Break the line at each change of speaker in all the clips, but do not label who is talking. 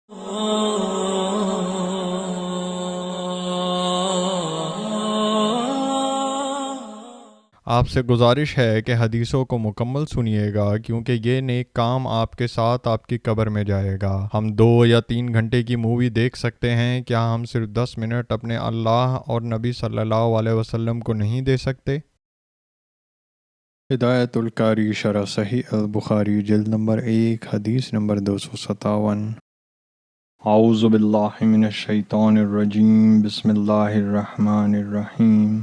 آپ سے گزارش ہے کہ حدیثوں کو مکمل سنیے گا، کیونکہ یہ نیک کام آپ کے ساتھ آپ کی قبر میں جائے گا۔ ہم 2 یا 3 گھنٹے کی مووی دیکھ سکتے ہیں، کیا ہم صرف 10 منٹ اپنے اللہ اور نبی صلی اللہ علیہ وسلم کو نہیں دے سکتے؟ ہدایت القاری شرح صحیح البخاری جلد نمبر 1 حدیث نمبر 257۔ اعوذ باللہ من الشیطان الرجیم، بسم اللہ الرحمن الرحیم۔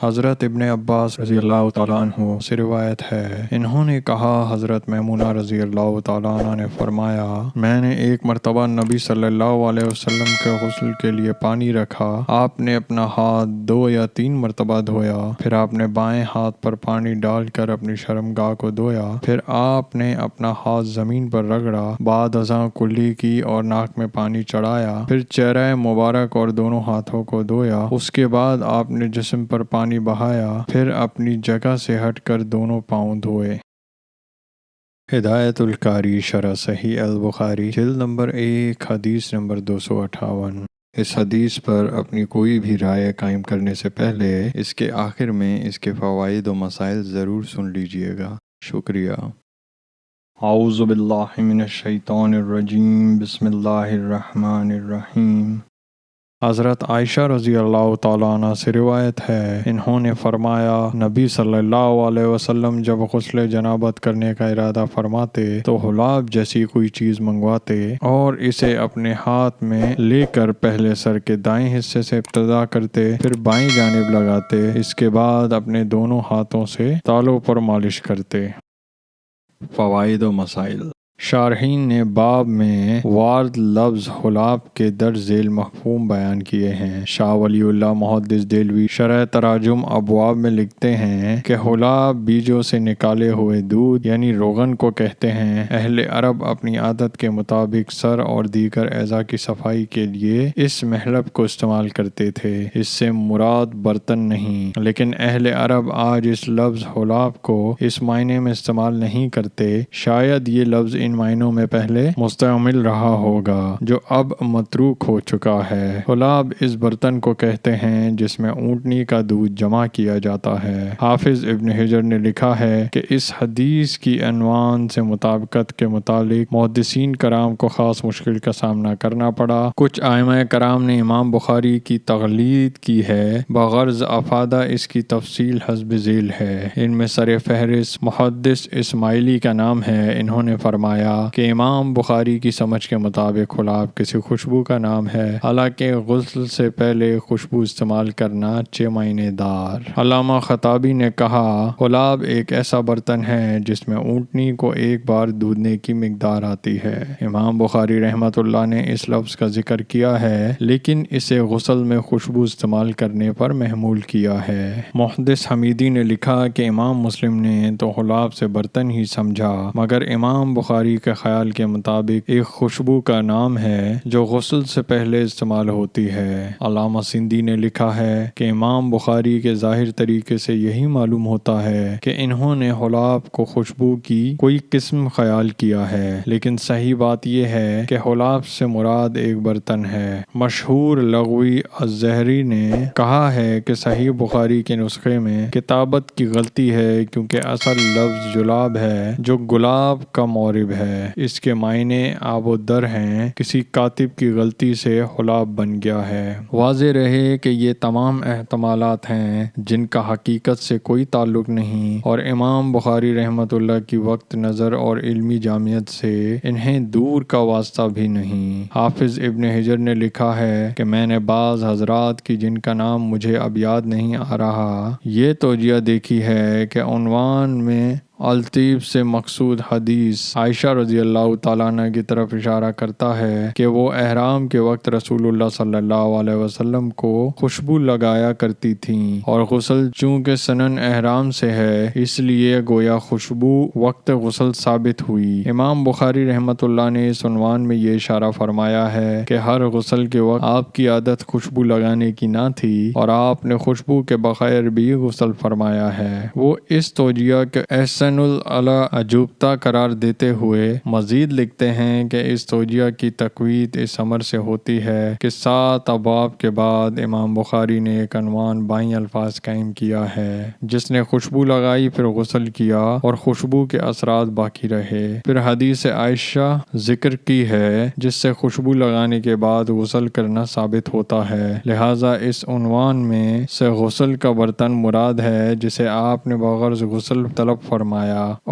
حضرت ابن عباس رضی اللہ تعالیٰ عنہ سے روایت ہے، انہوں نے کہا، حضرت میمونہ رضی اللہ تعالیٰ عنہ نے فرمایا، میں نے ایک مرتبہ نبی صلی اللہ علیہ وسلم کے غسل کے لیے پانی رکھا۔ آپ نے اپنا ہاتھ 2 یا 3 مرتبہ دھویا، پھر آپ نے بائیں ہاتھ پر پانی ڈال کر اپنی شرمگاہ کو دھویا، پھر آپ نے اپنا ہاتھ زمین پر رگڑا، بعد ازاں کلی کی اور ناک میں پانی چڑھایا، پھر چہرہ مبارک اور دونوں ہاتھوں کو دھویا۔ اس کے بعد آپ نے جسم پر پانی بہایا، پھر اپنی جگہ سے ہٹ کر دونوں پاؤں دھوئے۔ ہدایت القاری شرح صحیح البخاری جلد نمبر 1 حدیث نمبر 258۔ اس حدیث پر اپنی کوئی بھی رائے قائم کرنے سے پہلے اس کے آخر میں اس کے فوائد و مسائل ضرور سن لیجئے گا۔ شکریہ۔ اعوذ باللہ من الشیطان الرجیم، بسم اللہ الرحمن الرحیم۔ حضرت عائشہ رضی اللہ تعالیٰ عنہ سے روایت ہے، انہوں نے فرمایا، نبی صلی اللہ علیہ وسلم جب غسل جنابت کرنے کا ارادہ فرماتے تو حلاب جیسی کوئی چیز منگواتے اور اسے اپنے ہاتھ میں لے کر پہلے سر کے دائیں حصے سے ابتدا کرتے، پھر بائیں جانب لگاتے، اس کے بعد اپنے دونوں ہاتھوں سے تالوں پر مالش کرتے۔ فوائد و مسائل۔ شارحین نے باب میں وارد لفظ حلاب کے درج ذیل مفہوم بیان کیے ہیں۔ شاہ ولی اللہ محدث دہلوی شرح تراجم ابواب میں لکھتے ہیں کہ حلاب بیجوں سے نکالے ہوئے دودھ یعنی روغن کو کہتے ہیں۔ اہل عرب اپنی عادت کے مطابق سر اور دیگر اعضاء کی صفائی کے لیے اس محلب کو استعمال کرتے تھے، اس سے مراد برتن نہیں، لیکن اہل عرب آج اس لفظ حلاب کو اس معنی میں استعمال نہیں کرتے۔ شاید یہ لفظ ان معنوں میں پہلے مستعمل رہا ہوگا جو اب متروک ہو چکا ہے۔ حلاب اس برتن کو کہتے ہیں جس میں اونٹنی کا دودھ جمع کیا جاتا ہے۔ حافظ ابن حجر نے لکھا ہے کہ اس حدیث کی عنوان سے مطابقت کے متعلق محدثین کرام کو خاص مشکل کا سامنا کرنا پڑا۔ کچھ ائمہ کرام نے امام بخاری کی تقلید کی ہے، بغرض افادہ اس کی تفصیل حسب ذیل ہے۔ ان میں سر فہرست محدث اسماعیلی کا نام ہے۔ انہوں نے فرمایا کہ امام بخاری کی سمجھ کے مطابق حلاب کسی خوشبو کا نام ہے، حالانکہ غسل سے پہلے خوشبو استعمال کرنا اچھے معنی دار۔ علامہ خطابی نے کہا، حلاب ایک ایسا برتن ہے جس میں اونٹنی کو ایک بار دودھنے کی مقدار آتی ہے۔ امام بخاری رحمۃ اللہ نے اس لفظ کا ذکر کیا ہے، لیکن اسے غسل میں خوشبو استعمال کرنے پر محمول کیا ہے۔ محدث حمیدی نے لکھا کہ امام مسلم نے تو حلاب سے برتن ہی سمجھا، مگر امام بخاری کے خیال کے مطابق ایک خوشبو کا نام ہے جو غسل سے پہلے استعمال ہوتی ہے۔ علامہ سندھی نے لکھا ہے کہ امام بخاری کے ظاہر طریقے سے یہی معلوم ہوتا ہے کہ انہوں نے حلاب کو خوشبو کی کوئی قسم خیال کیا ہے، لیکن صحیح بات یہ ہے کہ حلاب سے مراد ایک برتن ہے۔ مشہور لغوی الزہری نے کہا ہے کہ صحیح بخاری کے نسخے میں کتابت کی غلطی ہے، کیونکہ اصل لفظ جلاب ہے جو گلاب کا مورب ہے۔ اس کے معنی آب و در ہیں، کسی کاتب کی غلطی سے حلاب بن گیا ہے۔ واضح رہے کہ یہ تمام احتمالات ہیں جن کا حقیقت سے کوئی تعلق نہیں، اور امام بخاری رحمۃ اللہ کی وقت نظر اور علمی جامعیت سے انہیں دور کا واسطہ بھی نہیں۔ حافظ ابن حجر نے لکھا ہے کہ میں نے بعض حضرات کی جن کا نام مجھے اب یاد نہیں آ رہا، یہ توجیہ دیکھی ہے کہ عنوان میں الطیب سے مقصود حدیث عائشہ رضی اللہ تعالیٰ عنہ کی طرف اشارہ کرتا ہے کہ وہ احرام کے وقت رسول اللہ صلی اللہ علیہ وسلم کو خوشبو لگایا کرتی تھیں، اور غسل چونکہ سنن احرام سے ہے اس لیے گویا خوشبو وقت غسل ثابت ہوئی۔ امام بخاری رحمۃ اللہ نے اس عنوان میں یہ اشارہ فرمایا ہے کہ ہر غسل کے وقت آپ کی عادت خوشبو لگانے کی نہ تھی، اور آپ نے خوشبو کے بغیر بھی غسل فرمایا ہے۔ وہ اس توجیہ کے احسن احسن الاعلی عجوبہ قرار دیتے ہوئے مزید لکھتے ہیں کہ اس توجیہ کی تقویت اس امر سے ہوتی ہے کہ 7 ابواب کے بعد امام بخاری نے ایک عنوان بائیں الفاظ قائم کیا ہے: جس نے خوشبو لگائی پھر غسل کیا اور خوشبو کے اثرات باقی رہے۔ پھر حدیث عائشہ ذکر کی ہے جس سے خوشبو لگانے کے بعد غسل کرنا ثابت ہوتا ہے، لہٰذا اس عنوان میں سے غسل کا برتن مراد ہے جسے آپ نے بغرض غسل طلب فرمایا،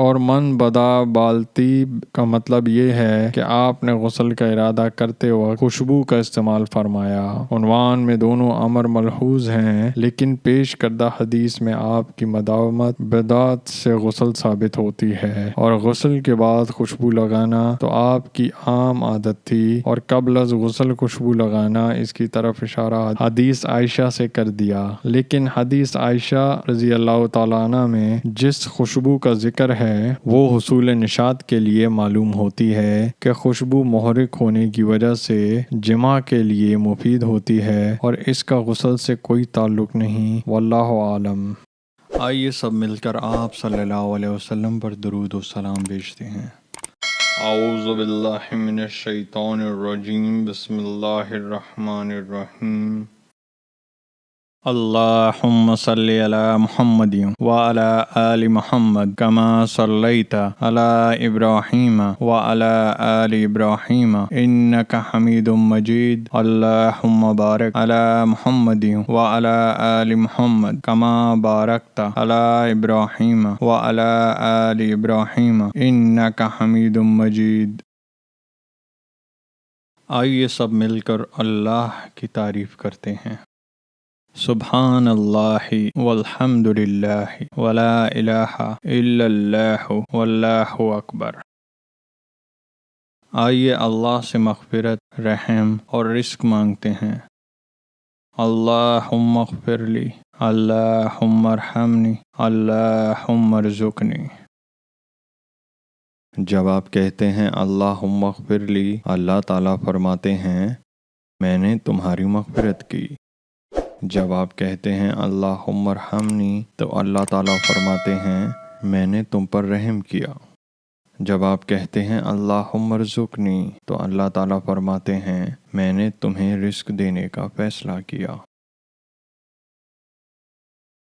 اور من بدا بالتی کا مطلب یہ ہے کہ آپ نے غسل کا ارادہ کرتے وقت خوشبو کا استعمال فرمایا۔ عنوان میں دونوں امر ملحوظ ہیں، لیکن پیش کردہ حدیث میں آپ کی مداومت بدعت سے غسل ثابت ہوتی ہے، اور غسل کے بعد خوشبو لگانا تو آپ کی عام عادت تھی، اور قبل از غسل خوشبو لگانا اس کی طرف اشارہ حدیث عائشہ سے کر دیا۔ لیکن حدیث عائشہ رضی اللہ تعالیٰ عنہ میں جس خوشبو کا ذکر ہے وہ حصول نشاط کے لیے معلوم ہوتی ہے کہ خوشبو محرک ہونے کی وجہ سے جماع کے لیے مفید ہوتی ہے، اور اس کا غسل سے کوئی تعلق نہیں، واللہ عالم۔ آئیے سب مل کر آپ صلی اللہ علیہ وسلم پر درود و سلام بھیجتے ہیں۔ اعوذ باللہ من الشیطان الرجیم، بسم اللہ الرحمن الرحیم۔ اللہم صلی علی محمد وعلی آل محمد کما صلیت علی ابراہیم وعلی آل ابراہیم انک حمید مجید۔ اللہم بارک علی محمد وعلی آل محمد کما بارکت علی ابراہیم وعلی آل ابراہیم انک حمید مجید۔ آئیے سب مل کر اللہ کی تعریف کرتے ہیں۔ سبحان اللہ والحمد للہ ولا الہ الا اللہ واللہ اکبر۔ آئیے اللہ سے مغفرت، رحم اور رزق مانگتے ہیں۔ اللہم اغفر لی، اللہم ارحمنی، اللہم ارزقنی۔ جب آپ کہتے ہیں اللہم اغفر لی، اللہ تعالیٰ فرماتے ہیں میں نے تمہاری مغفرت کی۔ جب آپ کہتے ہیں اللہم ارحمنی تو اللہ تعالیٰ فرماتے ہیں میں نے تم پر رحم کیا۔ جب آپ کہتے ہیں اللہم ارزقنی تو اللہ تعالیٰ فرماتے ہیں میں نے تمہیں رزق دینے کا فیصلہ کیا۔